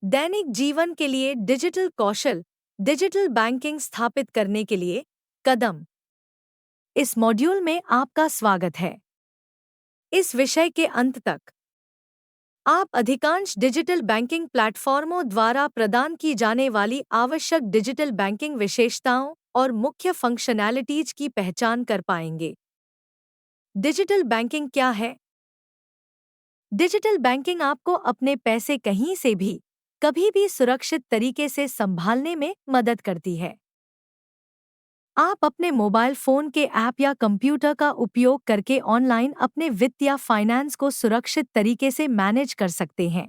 दैनिक जीवन के लिए डिजिटल कौशल, डिजिटल बैंकिंग स्थापित करने के लिए कदम। इस मॉड्यूल में आपका स्वागत है। इस विषय के अंत तक आप अधिकांश डिजिटल बैंकिंग प्लेटफॉर्मों द्वारा प्रदान की जाने वाली आवश्यक डिजिटल बैंकिंग विशेषताओं और मुख्य फंक्शनैलिटीज की पहचान कर पाएंगे। डिजिटल बैंकिंग क्या है? डिजिटल बैंकिंग आपको अपने पैसे कहीं से भी, कभी भी सुरक्षित तरीके से संभालने में मदद करती है। आप अपने मोबाइल फोन के ऐप या कंप्यूटर का उपयोग करके ऑनलाइन अपने वित्त या फाइनेंस को सुरक्षित तरीके से मैनेज कर सकते हैं।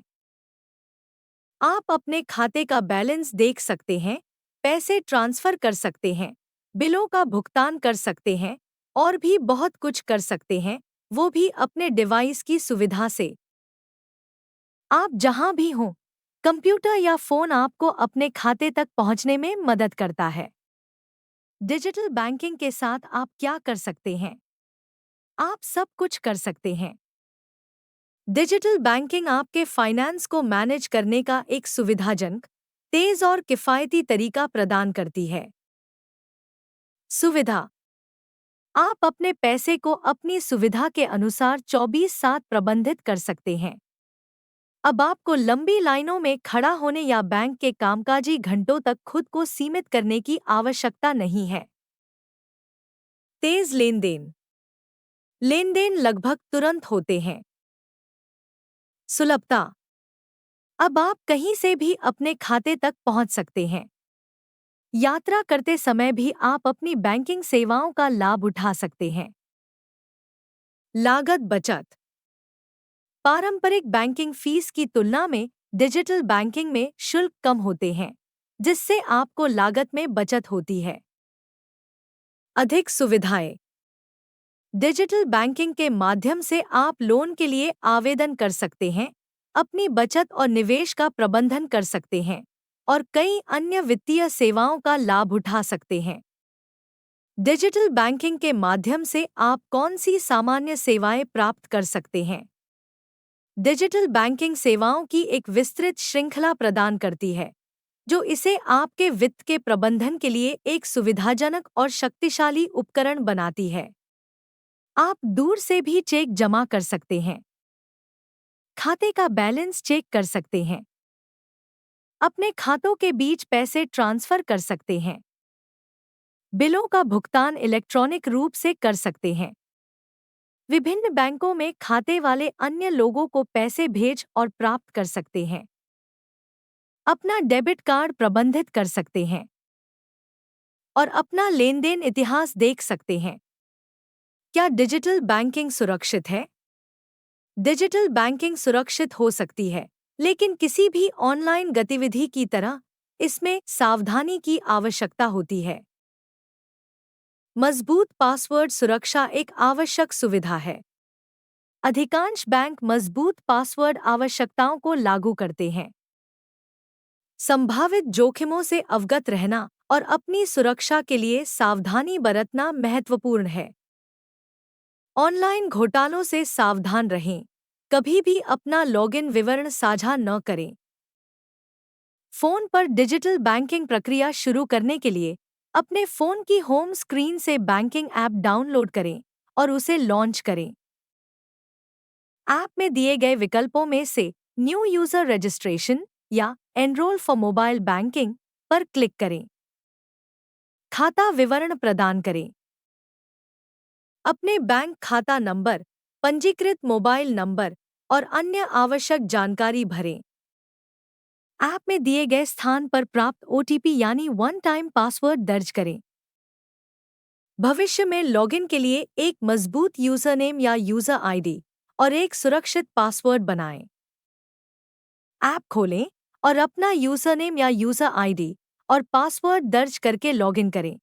आप अपने खाते का बैलेंस देख सकते हैं, पैसे ट्रांसफर कर सकते हैं, बिलों का भुगतान कर सकते हैं और भी बहुत कुछ कर सकते हैं, वो भी अपने डिवाइस की सुविधा से। आप जहां भी हों, कंप्यूटर या फोन आपको अपने खाते तक पहुंचने में मदद करता है। डिजिटल बैंकिंग के साथ आप क्या कर सकते हैं? आप सब कुछ कर सकते हैं। डिजिटल बैंकिंग आपके फाइनेंस को मैनेज करने का एक सुविधाजनक, तेज और किफ़ायती तरीका प्रदान करती है। सुविधा: आप अपने पैसे को अपनी सुविधा के अनुसार 24/7 प्रबंधित कर सकते हैं। अब आपको लंबी लाइनों में खड़ा होने या बैंक के कामकाजी घंटों तक खुद को सीमित करने की आवश्यकता नहीं है। तेज लेन देन लगभग तुरंत होते हैं। सुलभता: अब आप कहीं से भी अपने खाते तक पहुंच सकते हैं। यात्रा करते समय भी आप अपनी बैंकिंग सेवाओं का लाभ उठा सकते हैं। लागत बचत: पारंपरिक बैंकिंग फीस की तुलना में डिजिटल बैंकिंग में शुल्क कम होते हैं, जिससे आपको लागत में बचत होती है। अधिक सुविधाएं: डिजिटल बैंकिंग के माध्यम से आप लोन के लिए आवेदन कर सकते हैं, अपनी बचत और निवेश का प्रबंधन कर सकते हैं और कई अन्य वित्तीय सेवाओं का लाभ उठा सकते हैं। डिजिटल बैंकिंग के माध्यम से आप कौन सी सामान्य सेवाएं प्राप्त कर सकते हैं? डिजिटल बैंकिंग सेवाओं की एक विस्तृत श्रृंखला प्रदान करती है, जो इसे आपके वित्त के प्रबंधन के लिए एक सुविधाजनक और शक्तिशाली उपकरण बनाती है। आप दूर से भी चेक जमा कर सकते हैं, खाते का बैलेंस चेक कर सकते हैं, अपने खातों के बीच पैसे ट्रांसफर कर सकते हैं, बिलों का भुगतान इलेक्ट्रॉनिक रूप से कर सकते हैं, विभिन्न बैंकों में खाते वाले अन्य लोगों को पैसे भेज और प्राप्त कर सकते हैं, अपना डेबिट कार्ड प्रबंधित कर सकते हैं और अपना लेनदेन इतिहास देख सकते हैं। क्या डिजिटल बैंकिंग सुरक्षित है? डिजिटल बैंकिंग सुरक्षित हो सकती है, लेकिन किसी भी ऑनलाइन गतिविधि की तरह इसमें सावधानी की आवश्यकता होती है। मजबूत पासवर्ड सुरक्षा एक आवश्यक सुविधा है। अधिकांश बैंक मजबूत पासवर्ड आवश्यकताओं को लागू करते हैं। संभावित जोखिमों से अवगत रहना और अपनी सुरक्षा के लिए सावधानी बरतना महत्वपूर्ण है। ऑनलाइन घोटालों से सावधान रहें। कभी भी अपना लॉगिन विवरण साझा न करें। फोन पर डिजिटल बैंकिंग प्रक्रिया शुरू करने के लिए अपने फोन की होम स्क्रीन से बैंकिंग ऐप डाउनलोड करें और उसे लॉन्च करें। ऐप में दिए गए विकल्पों में से न्यू यूजर रजिस्ट्रेशन या एनरोल फॉर मोबाइल बैंकिंग पर क्लिक करें। खाता विवरण प्रदान करें। अपने बैंक खाता नंबर, पंजीकृत मोबाइल नंबर और अन्य आवश्यक जानकारी भरें। ऐप में दिए गए स्थान पर प्राप्त ओटीपी यानी वन टाइम पासवर्ड दर्ज करें। भविष्य में लॉगिन के लिए एक मजबूत यूजरनेम या यूजर आईडी और एक सुरक्षित पासवर्ड बनाएं। ऐप खोलें और अपना यूजरनेम या यूजर आईडी और पासवर्ड दर्ज करके लॉगिन करें।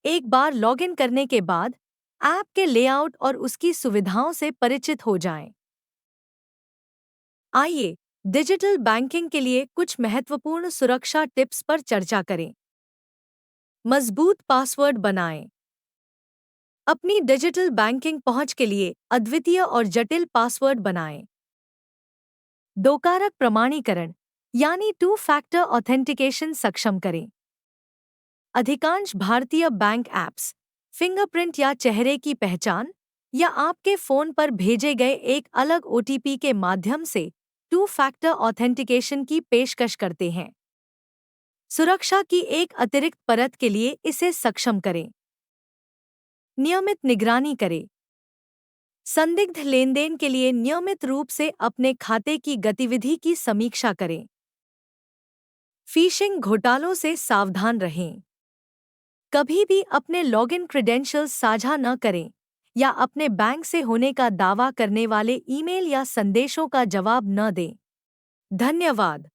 एक बार लॉगिन करने के बाद ऐप के लेआउट और उसकी सुविधाओं से परिचित हो जाएं। आइए डिजिटल बैंकिंग के लिए कुछ महत्वपूर्ण सुरक्षा टिप्स पर चर्चा करें। मजबूत पासवर्ड बनाएं। अपनी डिजिटल बैंकिंग पहुंच के लिए अद्वितीय और जटिल पासवर्ड बनाएं। दोकारक प्रमाणीकरण यानी टू फैक्टर ऑथेंटिकेशन सक्षम करें। अधिकांश भारतीय बैंक ऐप्स फिंगरप्रिंट या चेहरे की पहचान या आपके फोन पर भेजे गए एक अलग ओटीपी के माध्यम से टू फैक्टर ऑथेंटिकेशन की पेशकश करते हैं। सुरक्षा की एक अतिरिक्त परत के लिए इसे सक्षम करें। नियमित निगरानी करें। संदिग्ध लेनदेन के लिए नियमित रूप से अपने खाते की गतिविधि की समीक्षा करें। फ़िशिंग घोटालों से सावधान रहें। कभी भी अपने लॉगिन क्रेडेंशियल्स साझा न करें या अपने बैंक से होने का दावा करने वाले ईमेल या संदेशों का जवाब न दें। धन्यवाद।